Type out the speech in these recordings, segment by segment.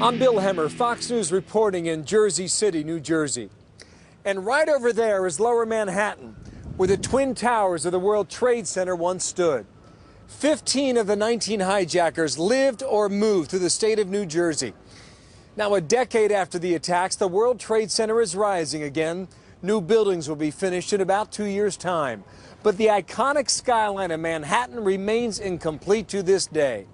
I'm Bill Hemmer, Fox News reporting in Jersey City, New Jersey. And right over there is Lower Manhattan, where the Twin Towers of the World Trade Center once stood. 15 of the 19 hijackers lived or moved through the state of New Jersey. Now, a decade after the attacks, the World Trade Center is rising again. New buildings will be finished in about 2 years' time. But the iconic skyline of Manhattan remains incomplete to this day.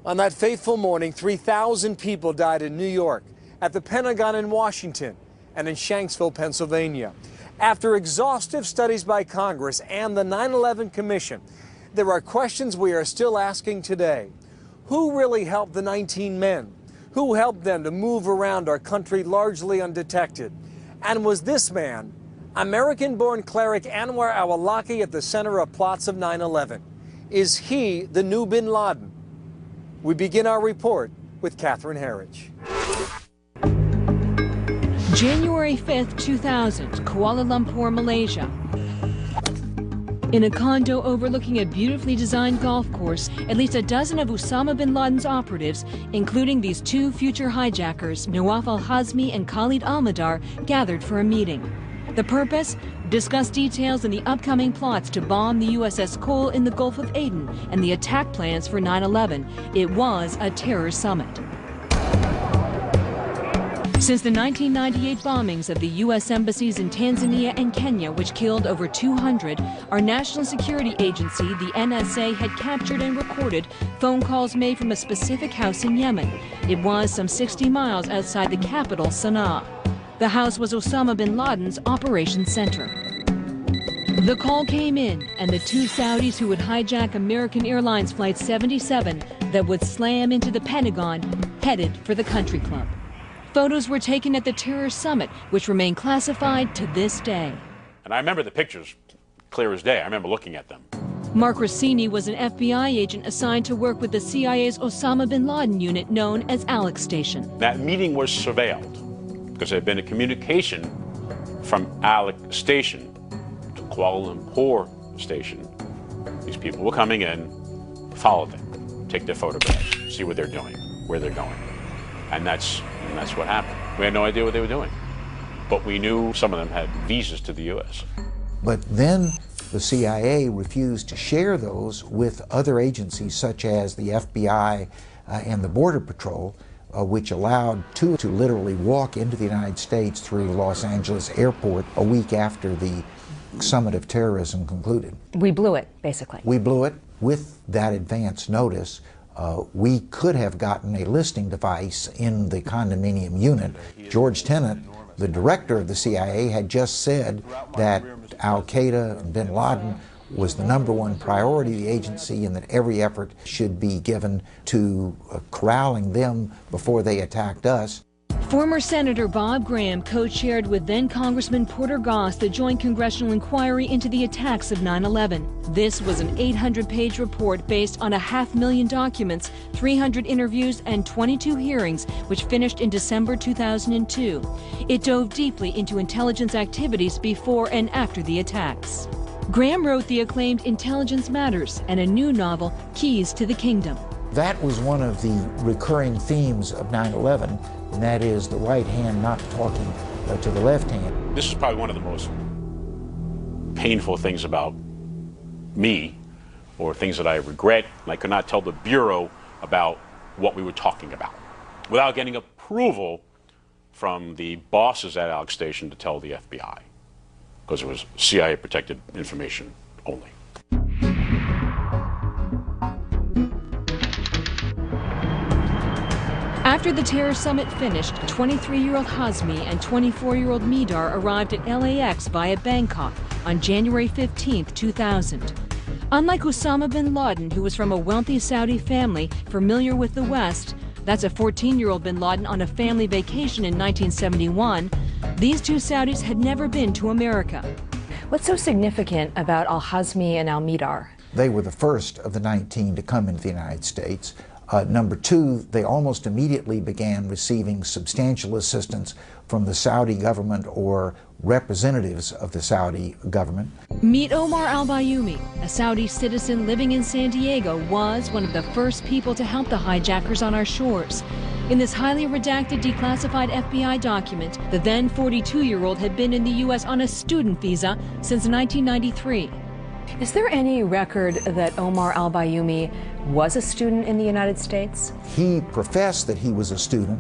On that fateful morning, 3,000 people died in New York, at the Pentagon in Washington, and in Shanksville, Pennsylvania. After exhaustive studies by Congress and the 9/11 Commission, there are questions we are still asking today. Who really helped the 19 men? Who helped them to move around our country largely undetected? And was this man, American-born cleric Anwar Awlaki, at the center of plots of 9/11? Is he the new bin Laden? We begin our report with Catherine Herridge. January 5th, 2000, Kuala Lumpur, Malaysia. In a condo overlooking a beautifully designed golf course, at least a dozen of Osama bin Laden's operatives, including these two future hijackers, Nawaf al-Hazmi and Khalid al-Mihdhar, gathered for a meeting. The purpose? Discuss details in the upcoming plots to bomb the USS Cole in the Gulf of Aden and the attack plans for 9/11. It was a terror summit. Since the 1998 bombings of the U.S. embassies in Tanzania and Kenya, which killed over 200, our national security agency, the NSA, had captured and recorded phone calls made from a specific house in Yemen. It was some 60 miles outside the capital, Sana'a. The house was Osama bin Laden's operations center. The call came in, and the two Saudis who would hijack American Airlines Flight 77 that would slam into the Pentagon headed for the country club. Photos were taken at the terror summit, which remain classified to this day. And I remember the pictures clear as day. I remember looking at them. Mark Rossini was an FBI agent assigned to work with the CIA's Osama bin Laden unit known as Alex Station. That meeting was surveilled because there had been a communication from Alex Station to Kuala Lumpur Station. These people were coming in, follow them, take their photographs, see what they're doing, where they're going. And that's what happened. We had no idea what they were doing. But we knew some of them had visas to the U.S. But then the CIA refused to share those with other agencies such as the FBI and the Border Patrol, which allowed two to literally walk into the United States through Los Angeles airport a week after the summit of terrorism concluded. We blew it, basically. We blew it. With that advance notice, we could have gotten a listening device in the condominium unit. George Tenet, the director of the CIA, had just said that Al-Qaeda and bin Laden was the #1 priority of the agency and that every effort should be given to corralling them before they attacked us. Former Senator Bob Graham co-chaired with then-Congressman Porter Goss the Joint Congressional Inquiry into the attacks of 9/11. This was an 800-page report based on 500,000 documents, 300 interviews, and 22 hearings, which finished in December 2002. It dove deeply into intelligence activities before and after the attacks. Graham wrote the acclaimed Intelligence Matters and a new novel, Keys to the Kingdom. That was one of the recurring themes of 9/11, and that is the right hand not talking to the left hand. This is probably one of the most painful things about me, or things that I regret. I could not tell the Bureau about what we were talking about without getting approval from the bosses at Alex Station to tell the FBI, because it was CIA protected information only. After the terror summit finished, 23-year-old Hazmi and 24-year-old Mihdhar arrived at LAX via Bangkok on January 15, 2000. Unlike Osama bin Laden, who was from a wealthy Saudi family familiar with the West, that's a 14-year-old bin Laden on a family vacation in 1971, these two Saudis had never been to America. What's so significant about al-Hazmi and al-Mihdhar? They were the first of the 19 to come into the United States. Number two, they almost immediately began receiving substantial assistance from the Saudi government or representatives of the Saudi government. Meet Omar al-Bayoumi, a Saudi citizen living in San Diego, was one of the first people to help the hijackers on our shores. In this highly redacted, declassified FBI document, the then 42-year-old had been in the U.S. on a student visa since 1993. Is there any record that Omar al-Bayoumi was a student in the United States? He professed that he was a student.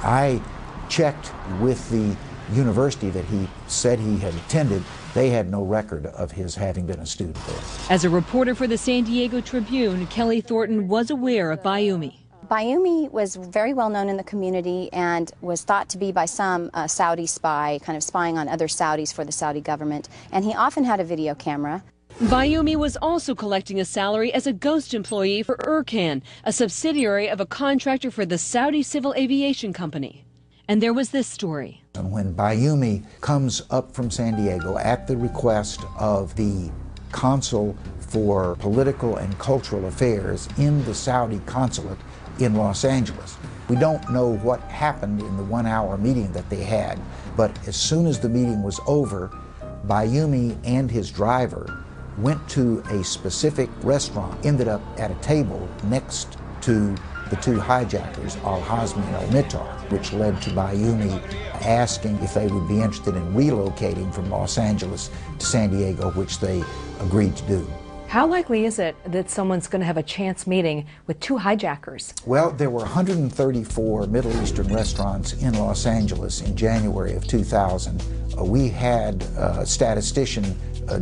I checked with the university that he said he had attended. They had no record of his having been a student there. As a reporter for the San Diego Tribune, Kelly Thornton was aware of Bayoumi. Bayoumi was very well known in the community and was thought to be by some a Saudi spy, kind of spying on other Saudis for the Saudi government. And he often had a video camera. Bayoumi was also collecting a salary as a ghost employee for Erkan, a subsidiary of a contractor for the Saudi Civil Aviation Company. And there was this story. And when Bayoumi comes up from San Diego at the request of the consul for political and cultural affairs in the Saudi consulate in Los Angeles, we don't know what happened in the 1-hour meeting that they had, but as soon as the meeting was over, Bayoumi and his driver went to a specific restaurant, ended up at a table next to the two hijackers, Al-Hazmi and Al-Mittar, which led to Bayoumi asking if they would be interested in relocating from Los Angeles to San Diego, which they agreed to do. How likely is it that someone's going to have a chance meeting with two hijackers? Well, there were 134 Middle Eastern restaurants in Los Angeles in January of 2000. We had a statistician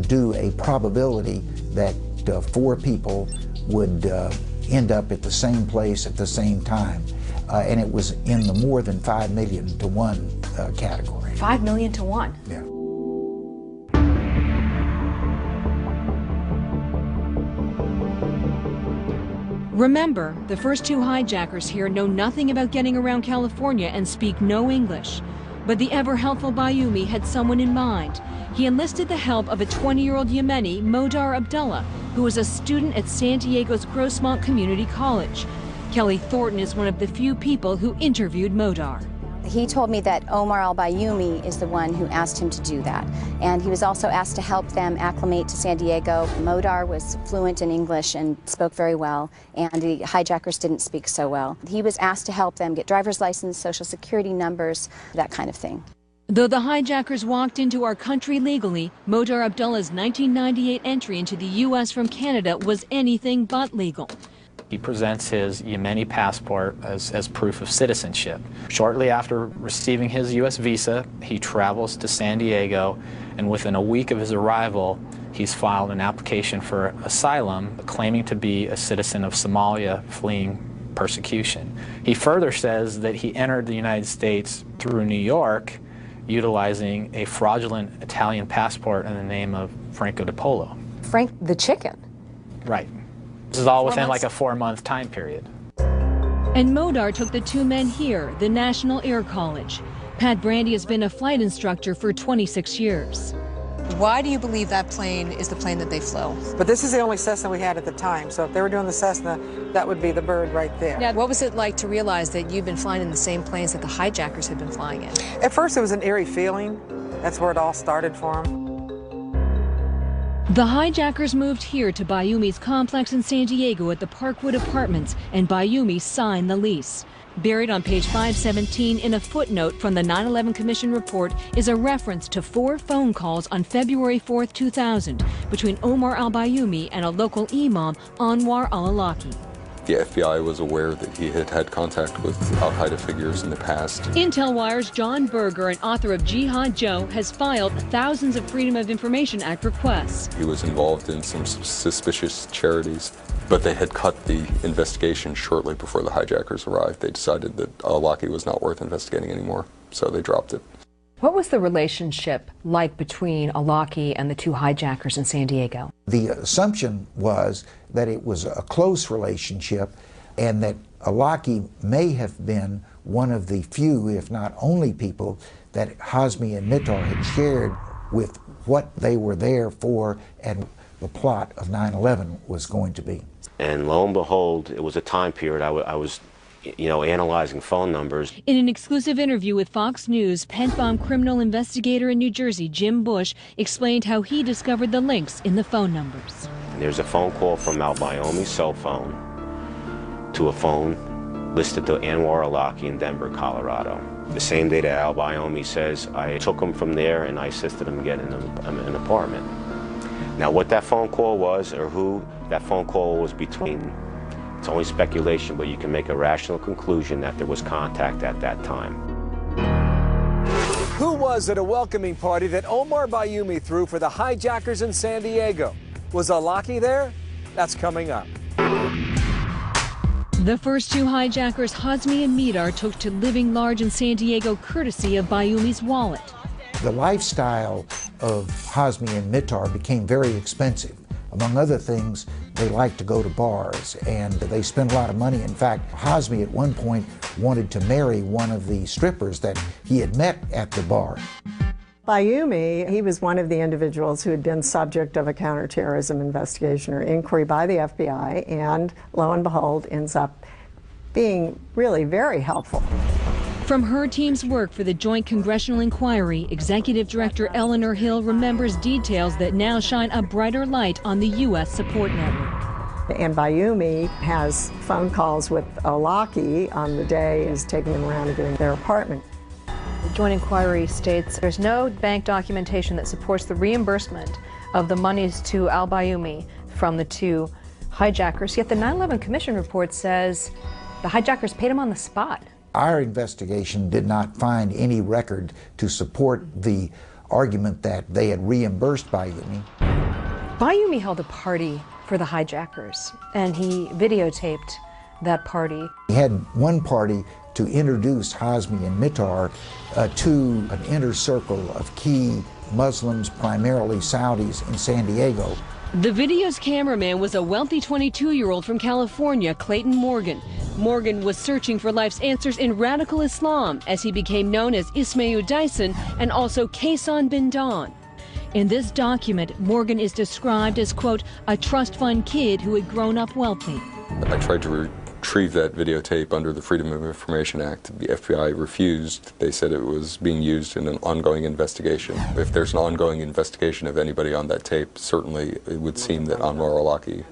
do a probability that 4 people would end up at the same place at the same time. And it was in the more than 5 million to 1 category. 5 million to 1? Yeah. Remember, the first 2 hijackers here know nothing about getting around California and speak no English. But the ever-helpful Bayoumi had someone in mind. He enlisted the help of a 20-year-old Yemeni, Modar Abdullah, who was a student at San Diego's Grossmont Community College. Kelly Thornton is one of the few people who interviewed Modar. He told me that Omar al-Bayoumi is the one who asked him to do that. And he was also asked to help them acclimate to San Diego. Modar was fluent in English and spoke very well, and the hijackers didn't speak so well. He was asked to help them get driver's license, social security numbers, that kind of thing. Though the hijackers walked into our country legally, Modar Abdullah's 1998 entry into the U.S. from Canada was anything but legal. He presents his Yemeni passport as proof of citizenship. Shortly after receiving his U.S. visa, he travels to San Diego, and within a week of his arrival, he's filed an application for asylum, claiming to be a citizen of Somalia fleeing persecution. He further says that he entered the United States through New York, utilizing a fraudulent Italian passport in the name of Franco de Polo. Frank the chicken? Right. This is all within like a 4-month time period. And Modar took the 2 men here, the National Air College. Pat Brandy has been a flight instructor for 26 years. Why do you believe that plane is the plane that they flew? But this is the only Cessna we had at the time, so if they were doing the Cessna, that would be the bird right there. Now, what was it like to realize that you've been flying in the same planes that the hijackers had been flying in? At first it was an eerie feeling. That's where it all started for them. The hijackers moved here to Bayoumi's complex in San Diego at the Parkwood Apartments, and Bayoumi signed the lease. Buried on page 517 in a footnote from the 9/11 Commission report is a reference to 4 phone calls on February 4, 2000 between Omar al-Bayoumi and a local imam, Anwar Awlaki. The FBI was aware that he had had contact with al-Qaeda figures in the past. Intel Wire's John Berger, an author of Jihad Joe, has filed thousands of Freedom of Information Act requests. He was involved in some suspicious charities, but they had cut the investigation shortly before the hijackers arrived. They decided that Awlaki was not worth investigating anymore, so they dropped it. What was the relationship like between Awlaki and the 2 hijackers in San Diego? The assumption was that it was a close relationship and that Awlaki may have been one of the few, if not only people, that Hazmi and Mittar had shared with what they were there for and the plot of 9/11 was going to be. And lo and behold, it was a time period I was analyzing phone numbers. In an exclusive interview with Fox News, Pentagon criminal investigator in New Jersey, Jim Bush, explained how he discovered the links in the phone numbers. There's a phone call from Al-Bayoumi's cell phone to a phone listed to Anwar Awlaki in Denver, Colorado. The same day that Al-Bayoumi says, I took him from there and I assisted him getting an apartment. Now what that phone call was, or who that phone call was between, it's only speculation, but you can make a rational conclusion that there was contact at that time. Who was at a welcoming party that Omar Bayoumi threw for the hijackers in San Diego? Was Awlaki there? That's coming up. The first two hijackers, Hazmi and Midar, took to living large in San Diego courtesy of Bayoumi's wallet. The lifestyle of Hazmi and Midar became very expensive. Among other things, they liked to go to bars and they spent a lot of money. In fact, Hazmi at one point wanted to marry one of the strippers that he had met at the bar. Bayoumi, he was one of the individuals who had been subject of a counterterrorism investigation or inquiry by the FBI, and lo and behold, ends up being really very helpful. From her team's work for the Joint Congressional Inquiry, Executive Director Eleanor Hill remembers details that now shine a brighter light on the U.S. support network. And Bayoumi has phone calls with Awlaki on the day he's taking them around to get in their apartment. The Joint Inquiry states there's no bank documentation that supports the reimbursement of the monies to Al-Bayoumi from the two hijackers, yet the 9/11 Commission report says the hijackers paid him on the spot. Our investigation did not find any record to support the argument that they had reimbursed Bayoumi. Bayoumi held a party for the hijackers, and he videotaped that party. He had one party to introduce Hazmi and Midar to an inner circle of key Muslims, primarily Saudis, in San Diego. The video's cameraman was a wealthy 22-year-old from California, Clayton Morgan. Morgan was searching for life's answers in radical Islam as he became known as Ismail Dyson and also Kaysan bin Don. In this document, Morgan is described as, quote, a trust fund kid who had grown up wealthy. I tried to retrieve that videotape under the Freedom of Information Act. The FBI refused. They said it was being used in an ongoing investigation. If there's an ongoing investigation of anybody on that tape, certainly it would seem that Anwar Awlaki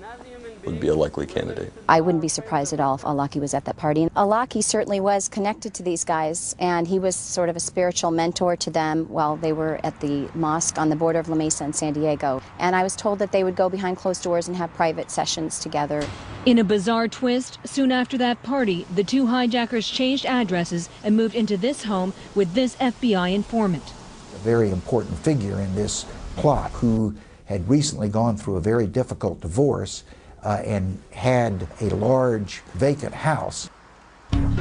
would be a likely candidate. I wouldn't be surprised at all if Awlaki was at that party. Awlaki certainly was connected to these guys, and he was sort of a spiritual mentor to them while they were at the mosque on the border of La Mesa in San Diego. And I was told that they would go behind closed doors and have private sessions together. In a bizarre twist, soon after that party, the two hijackers changed addresses and moved into this home with this FBI informant. A very important figure in this plot who had recently gone through a very difficult divorce and had a large vacant house.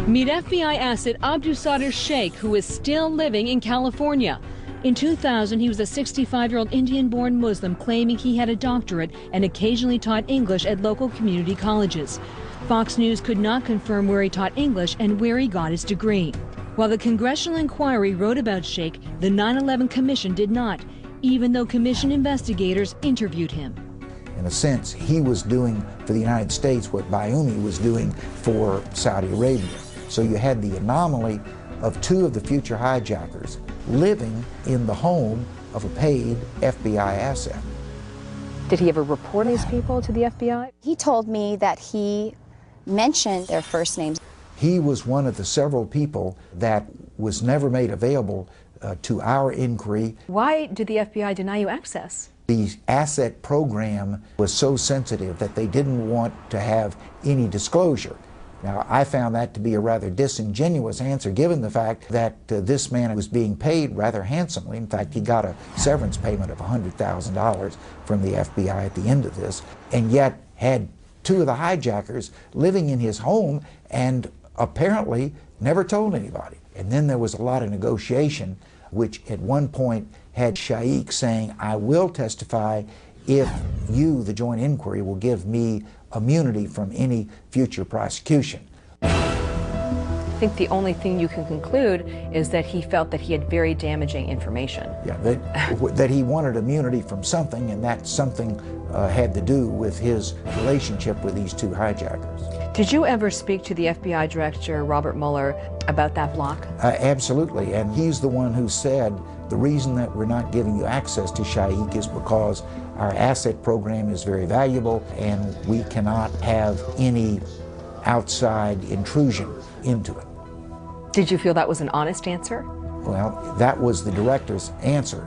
Meet FBI asset Abdussadir Sheikh, who is still living in California. In 2000, he was a 65-year-old Indian-born Muslim claiming he had a doctorate and occasionally taught English at local community colleges. Fox News could not confirm where he taught English and where he got his degree. While the Congressional Inquiry wrote about Sheikh, the 9/11 Commission did not, even though Commission investigators interviewed him. In a sense, he was doing for the United States what Bayoumi was doing for Saudi Arabia. So you had the anomaly of two of the future hijackers living in the home of a paid FBI asset. Did he ever report these people to the FBI? He told me that he mentioned their first names. He was one of the several people that was never made available to our inquiry. Why did the FBI deny you access? The asset program was so sensitive that they didn't want to have any disclosure. Now, I found that to be a rather disingenuous answer given the fact that this man was being paid rather handsomely. In fact, he got a severance payment of $100,000 from the FBI at the end of this, and yet had two of the hijackers living in his home and apparently never told anybody. And then there was a lot of negotiation, which at one point had Sheikh saying, I will testify if you, the Joint Inquiry, will give me immunity from any future prosecution. think the only thing you can conclude is that he felt that he had very damaging information. Yeah, that he wanted immunity from something, and that something had to do with his relationship with these two hijackers. Did you ever speak to the FBI Director, Robert Mueller, about that block? Absolutely, and he's the one who said the reason that we're not giving you access to Shaikh is because our asset program is very valuable and we cannot have any outside intrusion into it. Did you feel that was an honest answer? Well, that was the director's answer.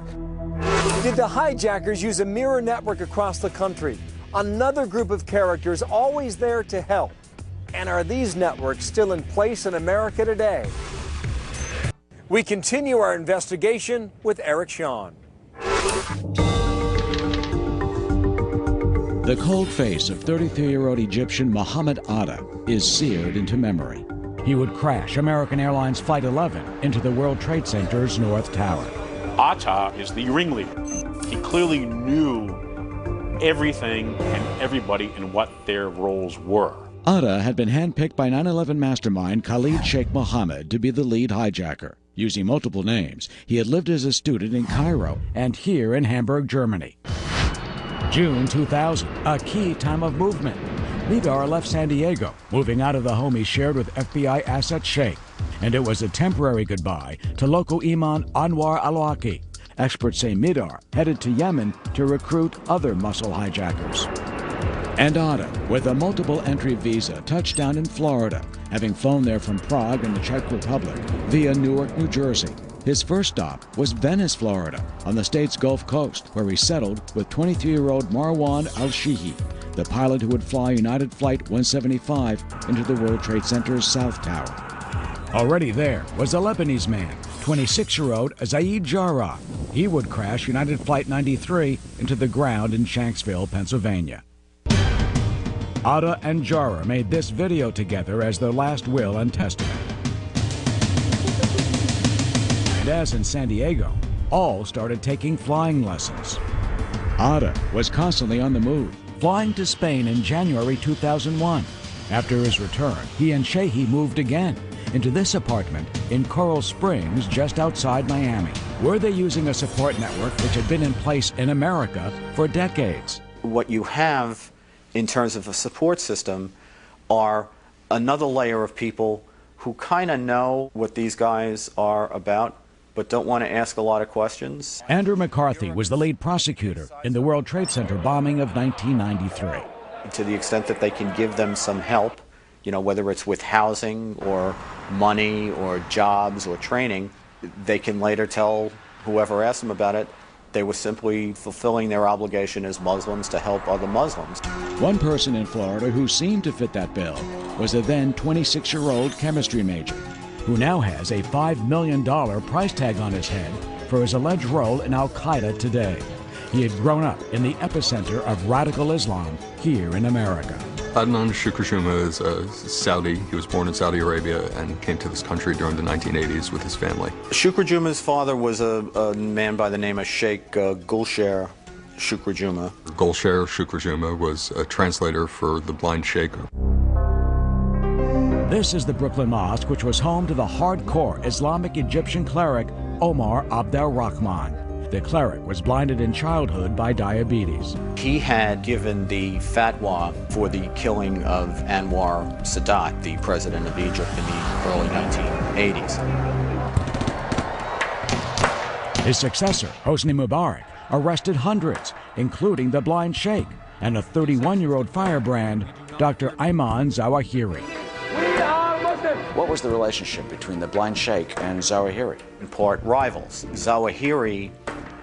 Did the hijackers use a mirror network across the country? Another group of characters always there to help. And are these networks still in place in America today? We continue our investigation with Eric Shawn. The cold face of 33-year-old Egyptian Mohammed Atta is seared into memory. He would crash American Airlines Flight 11 into the World Trade Center's North Tower. Atta is the ringleader. He clearly knew everything and everybody and what their roles were. Atta had been handpicked by 9/11 mastermind Khalid Sheikh Mohammed to be the lead hijacker. Using multiple names, he had lived as a student in Cairo and here in Hamburg, Germany. June 2000, a key time of movement. Midar left San Diego, moving out of the home he shared with FBI asset Sheikh. And it was a temporary goodbye to local imam Anwar Awlaki. Experts say Midar headed to Yemen to recruit other muscle hijackers. And Atta, with a multiple entry visa, touched down in Florida, having flown there from Prague in the Czech Republic via Newark, New Jersey. His first stop was Venice, Florida, on the state's Gulf Coast, where he settled with 23-year-old Marwan al-Shihi, the pilot who would fly United Flight 175 into the World Trade Center's South Tower. Already there was a Lebanese man, 26-year-old Zaid Jarrah. He would crash United Flight 93 into the ground in Shanksville, Pennsylvania. Atta and Jarrah made this video together as their last will and testament. And as in San Diego, all started taking flying lessons. Atta was constantly on the move, flying to Spain in January 2001. After his return, he and Shehi moved again into this apartment in Coral Springs, just outside Miami. Were they using a support network which had been in place in America for decades? What you have in terms of a support system are another layer of people who kind of know what these guys are about, but don't want to ask a lot of questions. Andrew McCarthy was the lead prosecutor in the World Trade Center bombing of 1993. To the extent that they can give them some help, you know, whether it's with housing or money or jobs or training, they can later tell whoever asked them about it they were simply fulfilling their obligation as Muslims to help other Muslims. One person in Florida who seemed to fit that bill was a then 26-year-old chemistry major, who now has a $5 million price tag on his head for his alleged role in Al-Qaeda today. He had grown up in the epicenter of radical Islam here in America. Adnan Shukrajuma is a Saudi. He was born in Saudi Arabia and came to this country during the 1980s with his family. Shukrajuma's father was a man by the name of Sheikh Gulsher Shukrajuma. Gulsher Shukrajuma was a translator for the blind sheikh. This is the Brooklyn Mosque, which was home to the hardcore Islamic Egyptian cleric Omar Abdelrahman. The cleric was blinded in childhood by diabetes. He had given the fatwa for the killing of Anwar Sadat, the president of Egypt in the early 1980s. His successor, Hosni Mubarak, arrested hundreds, including the blind sheikh and a 31-year-old firebrand, Dr. Ayman Zawahiri. What was the relationship between the blind sheikh and Zawahiri? In part, rivals. Zawahiri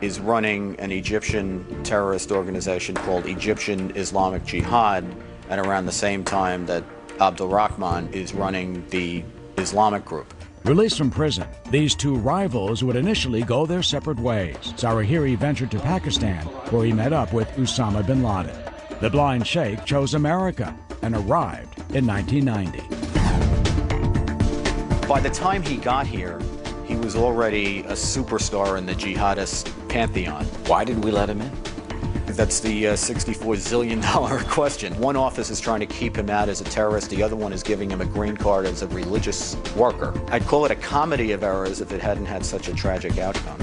is running an Egyptian terrorist organization called Egyptian Islamic Jihad at around the same time that Abdelrahman is running the Islamic group. Released from prison, these two rivals would initially go their separate ways. Zawahiri ventured to Pakistan, where he met up with Osama bin Laden. The blind sheikh chose America and arrived in 1990. By the time he got here, he was already a superstar in the jihadist pantheon. Why did we let him in? That's the $64 zillion question. One office is trying to keep him out as a terrorist. The other one is giving him a green card as a religious worker. I'd call it a comedy of errors if it hadn't had such a tragic outcome.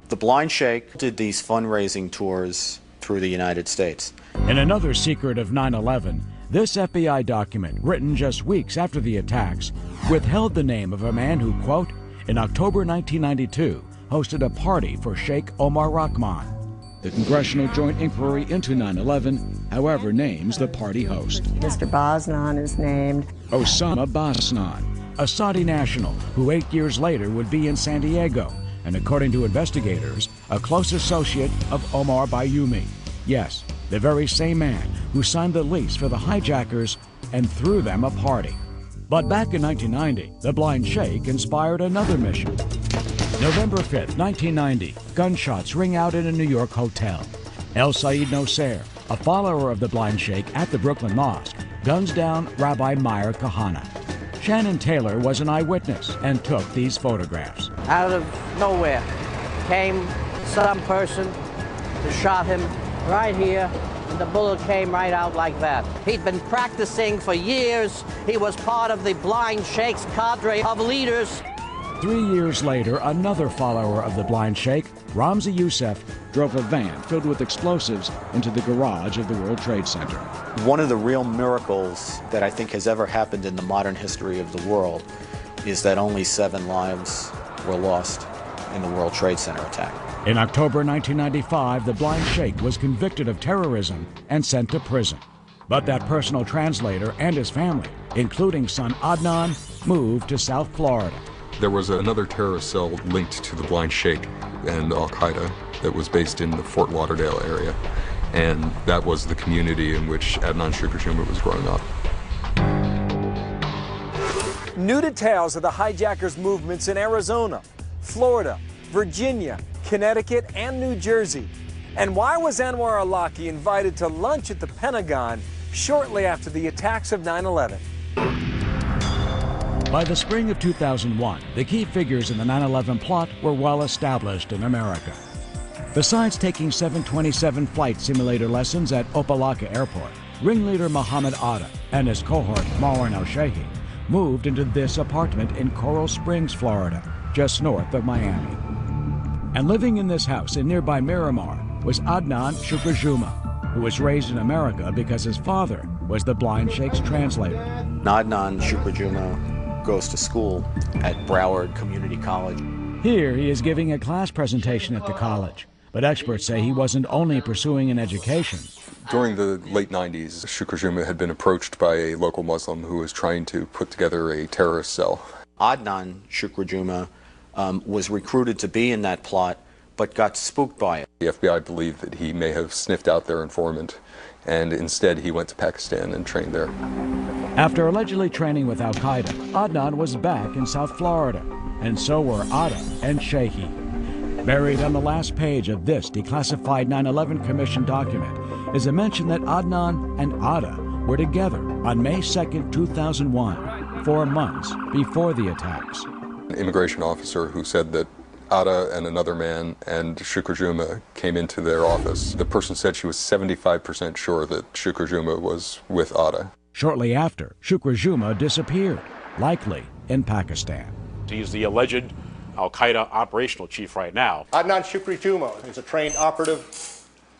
The Blind Sheikh did these fundraising tours through the United States. In another secret of 9/11, this FBI document, written just weeks after the attacks, withheld the name of a man who, quote, in October 1992, hosted a party for Sheikh Omar Rahman. The Congressional Joint Inquiry into 9/11, however, names the party host. Mr. Bosnan is named. Osama Bosnan, a Saudi national who 8 years later would be in San Diego, and according to investigators, a close associate of Omar Bayoumi. Yes, the very same man who signed the lease for the hijackers and threw them a party. But back in 1990, the Blind Sheikh inspired another mission. November 5th, 1990, gunshots ring out in a New York hotel. El Said Nosair, a follower of the Blind Sheikh at the Brooklyn Mosque, guns down Rabbi Meir Kahana. Shannon Taylor was an eyewitness and took these photographs. Out of nowhere came some person who shot him right here, and the bullet came right out like that. He'd been practicing for years. He was part of the Blind Sheikh's cadre of leaders. 3 years later, another follower of the Blind Sheikh, Ramzi Youssef, drove a van filled with explosives into the garage of the World Trade Center. One of the real miracles that I think has ever happened in the modern history of the world is that only 7 lives were lost in the World Trade Center attack. In October 1995, the Blind Sheikh was convicted of terrorism and sent to prison. But that personal translator and his family, including son Adnan, moved to South Florida. There was another terrorist cell linked to the Blind Sheikh and Al-Qaeda that was based in the Fort Lauderdale area, and that was the community in which Adnan Shukr was growing up. New details of the hijackers' movements in Arizona, Florida, Virginia, Connecticut, and New Jersey. And why was Anwar Awlaki invited to lunch at the Pentagon shortly after the attacks of 9/11? By the spring of 2001, the key figures in the 9/11 plot were well established in America. Besides taking 727 flight simulator lessons at Opelika Airport, ringleader Muhammad Atta and his cohort Marwan al-Shehi moved into this apartment in Coral Springs, Florida, just north of Miami. And living in this house in nearby Miramar was Adnan Shukr, who was raised in America because his father was the Blind Sheikh's translator. Adnan Shukr goes to school at Broward Community College. Here he is giving a class presentation at the college, but experts say he wasn't only pursuing an education. During the late 90s, Shukr had been approached by a local Muslim who was trying to put together a terrorist cell. Adnan Shukr was recruited to be in that plot, but got spooked by it. The FBI believed that he may have sniffed out their informant, and instead he went to Pakistan and trained there. After allegedly training with Al-Qaeda, Adnan was back in South Florida, and so were Atta and Shehi. Buried on the last page of this declassified 9/11 Commission document is a mention that Adnan and Atta were together on May 2nd, 2001, 4 months before the attacks. An immigration officer who said that Atta and another man and Shukr came into their office. The person said she was 75% sure that Shukr was with Atta. Shortly after, Shukr disappeared, likely in Pakistan. He's the alleged Al-Qaeda operational chief right now. Adnan Shukr is a trained operative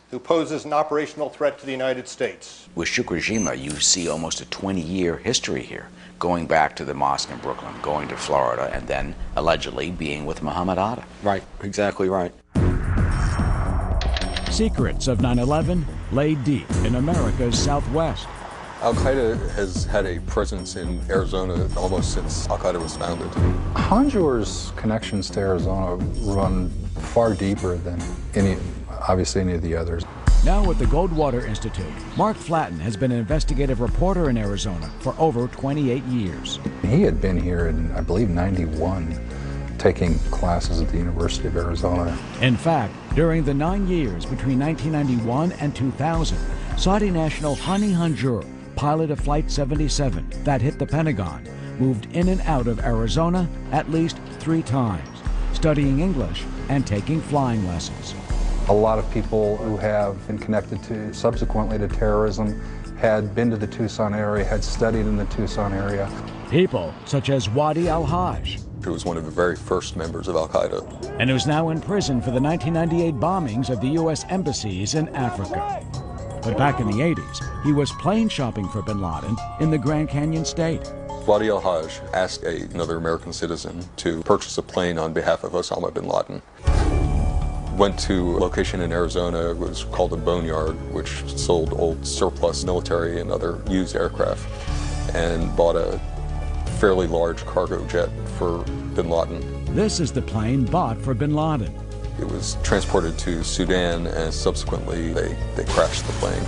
who poses an operational threat to the United States. With Shukr you see almost a 20-year history here, going back to the mosque in Brooklyn, going to Florida, and then allegedly being with Muhammad Atta. Right, exactly right. Secrets of 9/11 lay deep in America's Southwest. Al-Qaeda has had a presence in Arizona almost since Al-Qaeda was founded. Honjour's connections to Arizona run far deeper than obviously any of the others. Now at the Goldwater Institute, Mark Flatten has been an investigative reporter in Arizona for over 28 years. He had been here in, I believe, 91, taking classes at the University of Arizona. In fact, during the 9 years between 1991 and 2000, Saudi national Hani Hanjour, pilot of Flight 77 that hit the Pentagon, moved in and out of Arizona at least 3 times, studying English and taking flying lessons. A lot of people who have been connected to, subsequently to terrorism, had been to the Tucson area, had studied in the Tucson area. People such as Wadi al-Hajj, who was one of the very first members of Al-Qaeda, and who's now in prison for the 1998 bombings of the U.S. embassies in Africa. But back in the 80s, he was plane shopping for bin Laden in the Grand Canyon State. Wadi al-Hajj asked another American citizen to purchase a plane on behalf of Osama bin Laden. Went to a location in Arizona, it was called a boneyard, which sold old surplus military and other used aircraft, and bought a fairly large cargo jet for bin Laden. This is the plane bought for bin Laden. It was transported to Sudan, and subsequently they crashed the plane.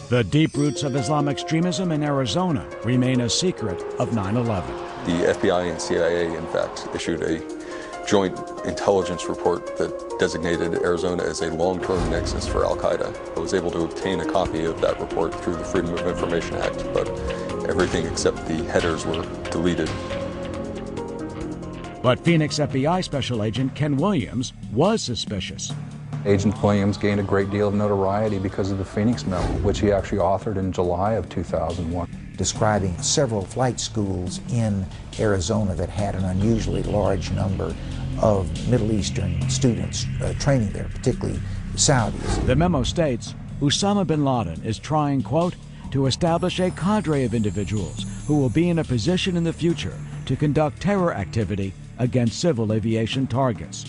The deep roots of Islamic extremism in Arizona remain a secret of 9/11. The FBI and CIA, in fact, issued a joint intelligence report that designated Arizona as a long-term nexus for Al-Qaeda. I was able to obtain a copy of that report through the Freedom of Information Act, but everything except the headers were deleted. But Phoenix FBI Special Agent Ken Williams was suspicious. Agent Williams gained a great deal of notoriety because of the Phoenix memo, which he actually authored in July of 2001. Describing several flight schools in Arizona that had an unusually large number of Middle Eastern students training there, particularly Saudis. The memo states Osama bin Laden is trying, quote, to establish a cadre of individuals who will be in a position in the future to conduct terror activity against civil aviation targets.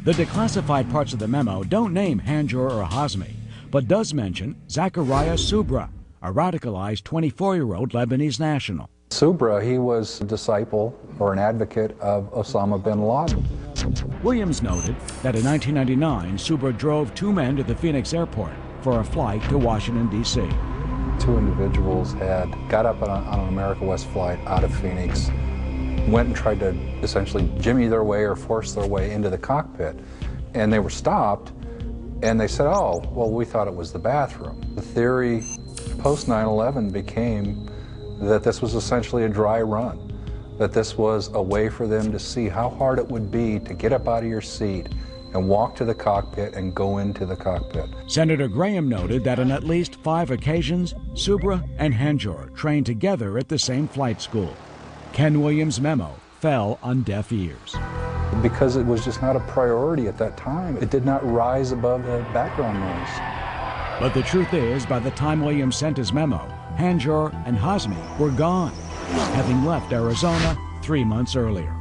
The declassified parts of the memo don't name Hanjour or Hazmi, but does mention Zacarias Moussaoui, a radicalized 24-year-old Lebanese national. Subra, he was a disciple or an advocate of Osama bin Laden. Williams noted that in 1999, Subra drove two men to the Phoenix airport for a flight to Washington, D.C. Two individuals had got up on an America West flight out of Phoenix, went and tried to essentially jimmy their way or force their way into the cockpit, and they were stopped, and they said, oh, well, we thought it was the bathroom. The theory post 9/11 became that this was essentially a dry run, that this was a way for them to see how hard it would be to get up out of your seat and walk to the cockpit and go into the cockpit. Senator Graham noted that on at least 5 occasions, Subra and Hanjour trained together at the same flight school. Ken Williams' memo fell on deaf ears. Because it was just not a priority at that time. It did not rise above the background noise. But the truth is, by the time Williams sent his memo, Hanjour and Hazmi were gone, having left Arizona 3 months earlier.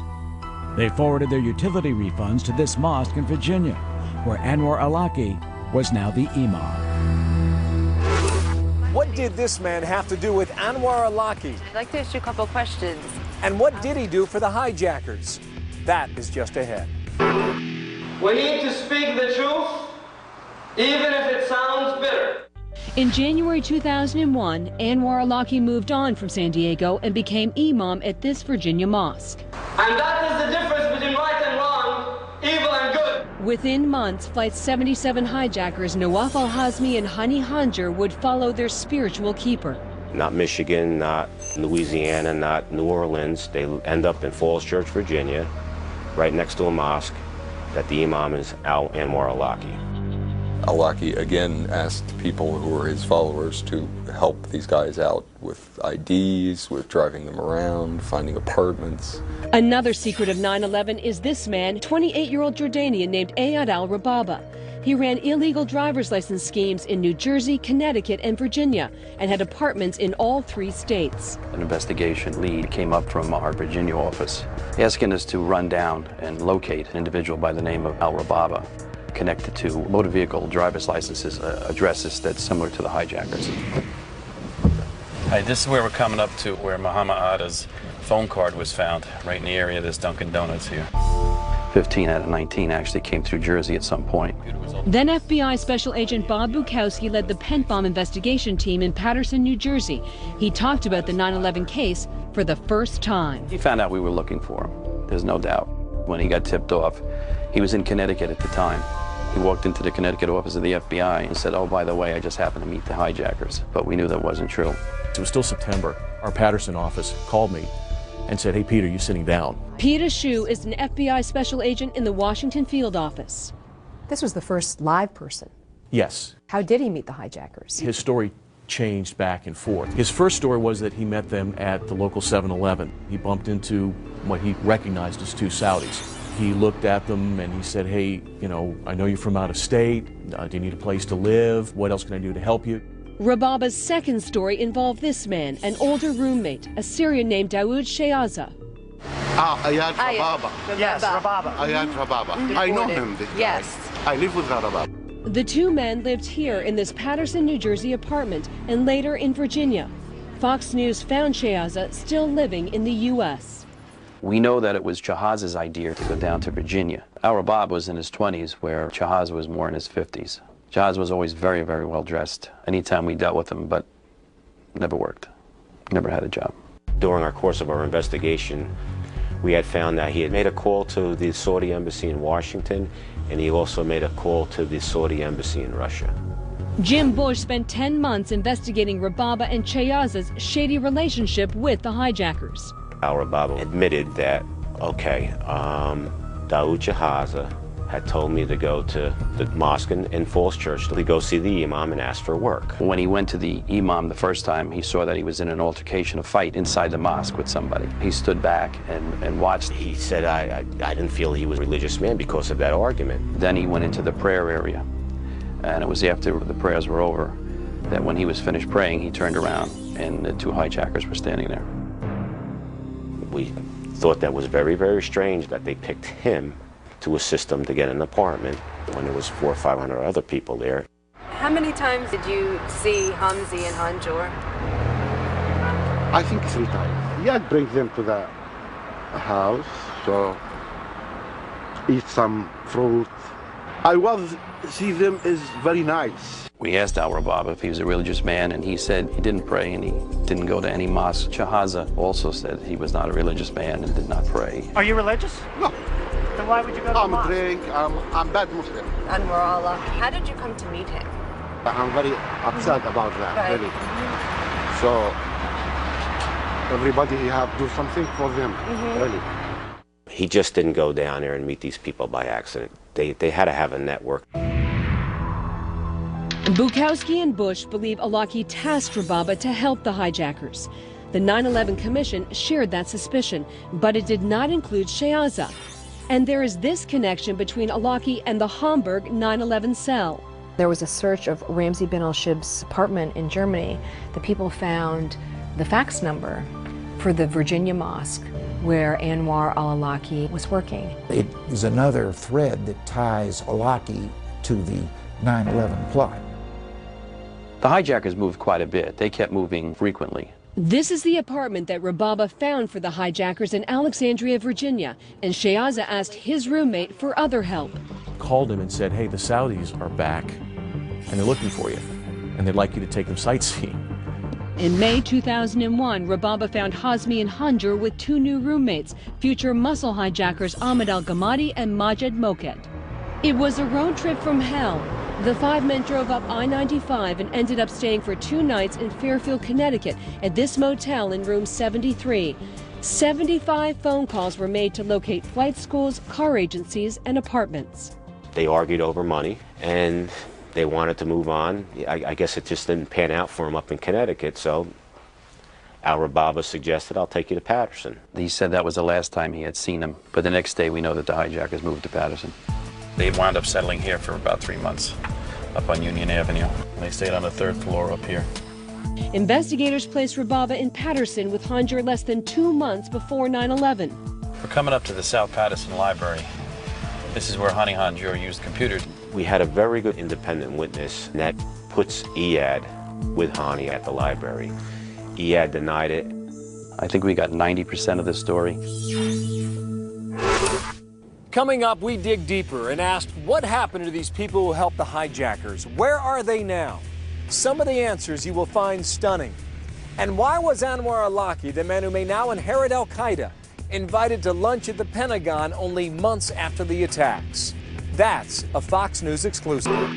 They forwarded their utility refunds to this mosque in Virginia, where Anwar Awlaki was now the imam. What did this man have to do with Anwar Awlaki? I'd like to ask you a couple questions. And what did he do for the hijackers? That is just ahead. We need to speak the truth, even if it sounds bitter. In January 2001, Anwar Awlaki moved on from San Diego and became imam at this Virginia mosque. And that is the difference between right and wrong, evil and good. Within months, Flight 77 hijackers Nawaf al-Hazmi and Hani Hanjour would follow their spiritual keeper. Not Michigan, not Louisiana, not New Orleans. They end up in Falls Church, Virginia, right next to a mosque that the imam is Anwar Awlaki. Awlaki again asked people who were his followers to help these guys out with IDs, with driving them around, finding apartments. Another secret of 9/11 is this man, 28-year-old Jordanian named Ayad al-Rababa. He ran illegal driver's license schemes in New Jersey, Connecticut, and Virginia, and had apartments in all 3 states. An investigation lead came up from our Virginia office, asking us to run down and locate an individual by the name of al-Rababa, connected to motor vehicle driver's licenses, addresses that's similar to the hijackers. Hi, this is where we're coming up to where Muhammad Atta's phone card was found, right in the area of this Dunkin' Donuts here. 15 out of 19 actually came through Jersey at some point. Then FBI Special Agent Bob Bukowski led the Pent Bomb investigation team in Paterson, New Jersey. He talked about the 9/11 case for the first time. He found out we were looking for him, there's no doubt. When he got tipped off, he was in Connecticut at the time. He walked into the Connecticut office of the FBI and said, oh, by the way, I just happened to meet the hijackers. But we knew that wasn't true. It was still September. Our Paterson office called me and said, hey, Peter, you sitting down? Peter Shue is an FBI special agent in the Washington field office. This was the first live person. Yes. How did he meet the hijackers? His story changed back and forth. His first story was that he met them at the local 7-Eleven. He bumped into what he recognized as two Saudis. He looked at them and he said, hey, you know, I know you're from out of state. Do you need a place to live? What else can I do to help you? Rababa's second story involved this man, an older roommate, a Syrian named Dawood Shayaza. Ayad Rababa. Yes, Rababa. Ayad Rababa. I know him, this guy. Yes. I live with Rababa. The two men lived here in this Paterson, New Jersey apartment and later in Virginia. Fox News found Shayaza still living in the U.S. We know that it was Chahaz's idea to go down to Virginia. Al-Rabab was in his 20s, where Chahaz was more in his 50s. Chahaz was always very, very well dressed anytime we dealt with him, but never worked, never had a job. During our course of our investigation, we had found that he had made a call to the Saudi embassy in Washington, and he also made a call to the Saudi embassy in Russia. Jim Bush spent 10 months investigating Rababa and Shayaza's shady relationship with the hijackers. Al-Rababa admitted that, okay, Dawood Shahaza had told me to go to the mosque in Falls Church to go see the imam and ask for work. When he went to the imam the first time, he saw that he was in an altercation, a fight inside the mosque with somebody. He stood back and watched. He said, I didn't feel he was a religious man because of that argument. Then he went into the prayer area, and it was after the prayers were over that when he was finished praying, he turned around and the two hijackers were standing there. We thought that was very, very strange that they picked him to assist them to get an apartment when there was 400 or 500 other people there. How many times did you see Hamzi and Hanjur? I think 3 times. Yeah, I'd bring them to the house, so eat some fruit. I was see them is very nice. We asked Al-Rababa if he was a religious man, and he said he didn't pray and he didn't go to any mosque. Shahaza also said he was not a religious man and did not pray. Are you religious? No. Then why would you go to I'm the mosque? drink, I'm bad Muslim. Anwar Awlaki. How did you come to meet him? I'm very upset about that, Right. really. So everybody have to do something for them, really. He just didn't go down there and meet these people by accident. They had to have a network. Bukowski and Bush believe Awlaki tasked Rababa to help the hijackers. The 9/11 Commission shared that suspicion, but it did not include Shayaza. And there is this connection between Awlaki and the Hamburg 9/11 cell. There was a search of Ramzi bin al-Shib's apartment in Germany. The people found the fax number for the Virginia mosque where Anwar Awlaki was working. It is another thread that ties Awlaki to the 9/11 plot. The hijackers moved quite a bit. They kept moving frequently. This is the apartment that Rababa found for the hijackers in Alexandria, Virginia, and Shayaza asked his roommate for other help. Called him and said, hey, the Saudis are back and they're looking for you and they'd like you to take them sightseeing. In May 2001, Rababa found Hazmi and Hanjur with 2 new roommates, future muscle hijackers Ahmed Al-Gamadi and Majed Moked. It was a road trip from hell. The 5 men drove up I-95 and ended up staying for 2 nights in Fairfield, Connecticut at this motel in room 73. 75 phone calls were made to locate flight schools, car agencies, and apartments. They argued over money, and they wanted to move on. I guess it just didn't pan out for him up in Connecticut, so Al-Rababa suggested, I'll take you to Paterson. He said that was the last time he had seen him, but the next day we know that the hijackers moved to Paterson. They wound up settling here for about 3 months, up on Union Avenue. They stayed on the 3rd floor up here. Investigators placed Rababa in Paterson with Hanjur less than 2 months before 9/11. We're coming up to the South Paterson Library. This is where Hani Hanjur used computers. We had a very good independent witness that puts Iyad with Hani at the library. Iyad denied it. I think we got 90% of the story. Coming up, we dig deeper and ask what happened to these people who helped the hijackers. Where are they now? Some of the answers you will find stunning. And why was Anwar Awlaki, the man who may now inherit al-Qaeda, invited to lunch at the Pentagon only months after the attacks? That's a Fox News exclusive.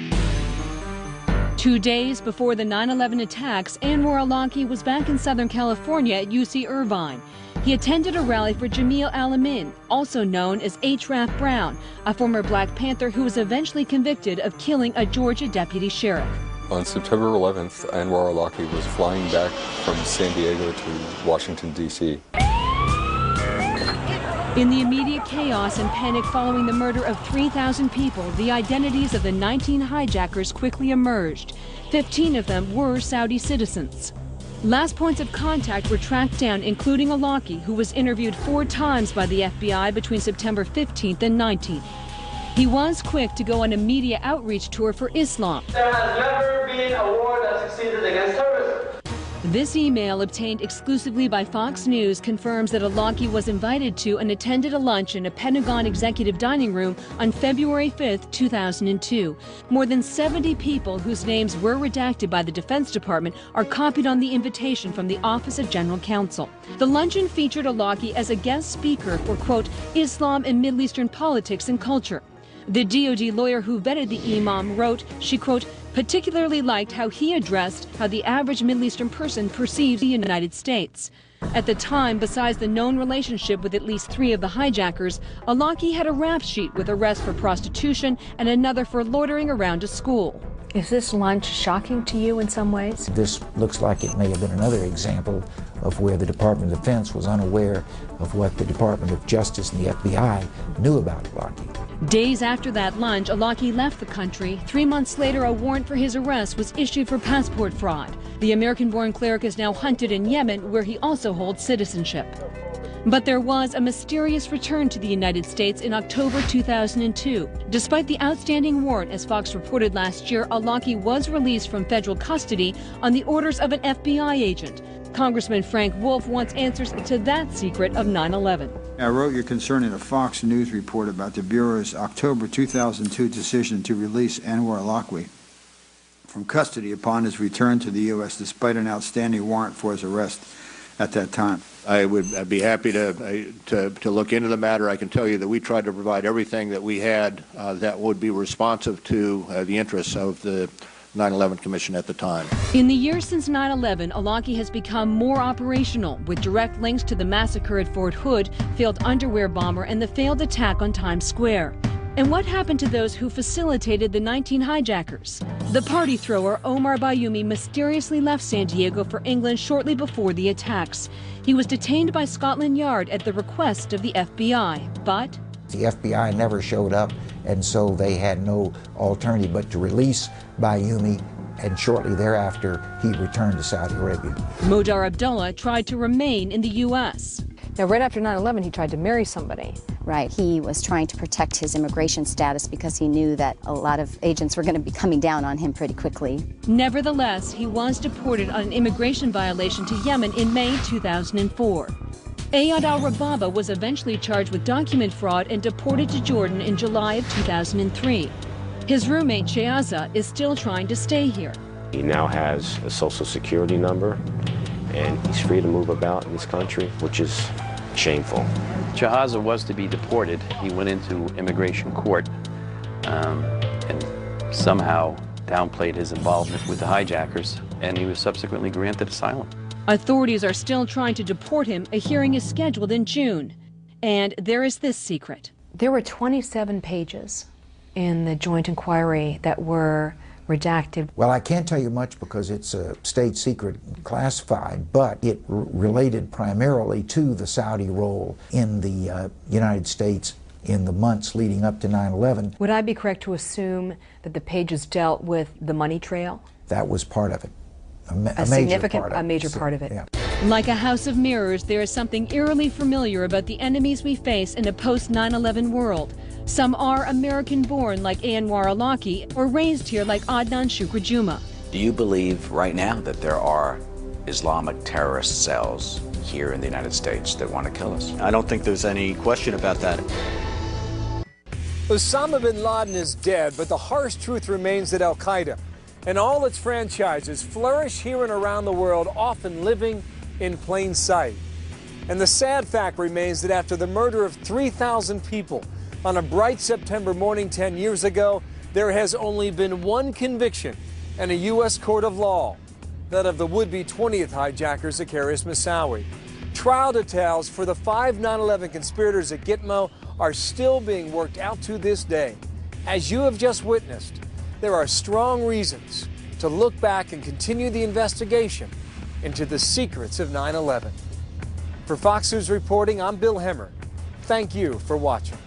2 days before the 9/11 attacks, Anwar Awlaki was back in Southern California at UC Irvine. He attended a rally for Jamil Al-Amin, also known as H. Rap Brown, a former Black Panther who was eventually convicted of killing a Georgia deputy sheriff. On September 11th, Anwar Awlaki was flying back from San Diego to Washington, D.C. In the immediate chaos and panic following the murder of 3,000 people, the identities of the 19 hijackers quickly emerged. 15 of them were Saudi citizens. Last points of contact were tracked down, including Awlaki, who was interviewed 4 times by the FBI between September 15th and 19th. He was quick to go on a media outreach tour for Islam. There has never been a war that succeeded against terrorism. This email, obtained exclusively by Fox News, confirms that Awlaki was invited to and attended a lunch in a Pentagon executive dining room on February 5, 2002. More than 70 people whose names were redacted by the Defense Department are copied on the invitation from the Office of General Counsel. The luncheon featured Awlaki as a guest speaker for, quote, Islam and Middle Eastern politics and culture. The DOD lawyer who vetted the imam wrote she, quote, particularly liked how he addressed how the average Middle Eastern person perceives the United States. At the time, besides the known relationship with at least 3 of the hijackers, Awlaki had a rap sheet with arrests for prostitution and another for loitering around a school. Is this lunch shocking to you in some ways? This looks like it may have been another example of where the Department of Defense was unaware of what the Department of Justice and the FBI knew about Awlaki. Days after that lunch, Awlaki left the country. 3 months later, a warrant for his arrest was issued for passport fraud. The American-born cleric is now hunted in Yemen, where he also holds citizenship. But there was a mysterious return to the United States in October 2002. Despite the outstanding warrant, as Fox reported last year, Awlaki was released from federal custody on the orders of an FBI agent. Congressman Frank Wolf wants answers to that secret of 9/11. I wrote your concern in a Fox News report about the Bureau's October 2002 decision to release Anwar Awlaki from custody upon his return to the U.S. despite an outstanding warrant for his arrest at that time. I'd be happy to look into the matter. I can tell you that we tried to provide everything that we had that would be responsive to the interests of the 9/11 Commission at the time. In the years since 9/11, Awlaki has become more operational, with direct links to the massacre at Fort Hood, failed underwear bomber, and the failed attack on Times Square. And what happened to those who facilitated the 19 hijackers? The party thrower Omar Bayoumi mysteriously left San Diego for England shortly before the attacks. He was detained by Scotland Yard at the request of the FBI, but the FBI never showed up, and so they had no alternative but to release Bayoumi, and shortly thereafter he returned to Saudi Arabia. Modar Abdullah tried to remain in the U.S. Now, right after 9/11, he tried to marry somebody. Right. He was trying to protect his immigration status because he knew that a lot of agents were going to be coming down on him pretty quickly. Nevertheless, he was deported on an immigration violation to Yemen in May 2004. Ayad al-Rababa was eventually charged with document fraud and deported to Jordan in July of 2003. His roommate, Shayaza, is still trying to stay here. He now has a social security number, and he's free to move about in this country, which is shameful. Shahaza was to be deported. He went into immigration court and somehow downplayed his involvement with the hijackers, and he was subsequently granted asylum. Authorities are still trying to deport him. A hearing is scheduled in June. And there is this secret. There were 27 pages in the joint inquiry that were redacted. Well, I can't tell you much because it's a state secret classified, but it related primarily to the Saudi role in the United States in the months leading up to 9/11. Would I be correct to assume that the pages dealt with the money trail? That was part of it. A major part of it. Yeah. Like a house of mirrors, there is something eerily familiar about the enemies we face in a post-9/11 world. Some are American-born like Anwar Awlaki or raised here like Adnan Shukr Juma. Do you believe right now that there are Islamic terrorist cells here in the United States that want to kill us? I don't think there's any question about that. Osama bin Laden is dead, but the harsh truth remains that Al-Qaeda and all its franchises flourish here and around the world, often living in plain sight. And the sad fact remains that after the murder of 3,000 people on a bright September morning 10 years ago, there has only been one conviction in a U.S. court of law, that of the would-be 20th hijacker Zacarias Moussaoui. Trial details for the 5 9/11 conspirators at Gitmo are still being worked out to this day. As you have just witnessed, there are strong reasons to look back and continue the investigation into the secrets of 9/11. For Fox News Reporting, I'm Bill Hemmer. Thank you for watching.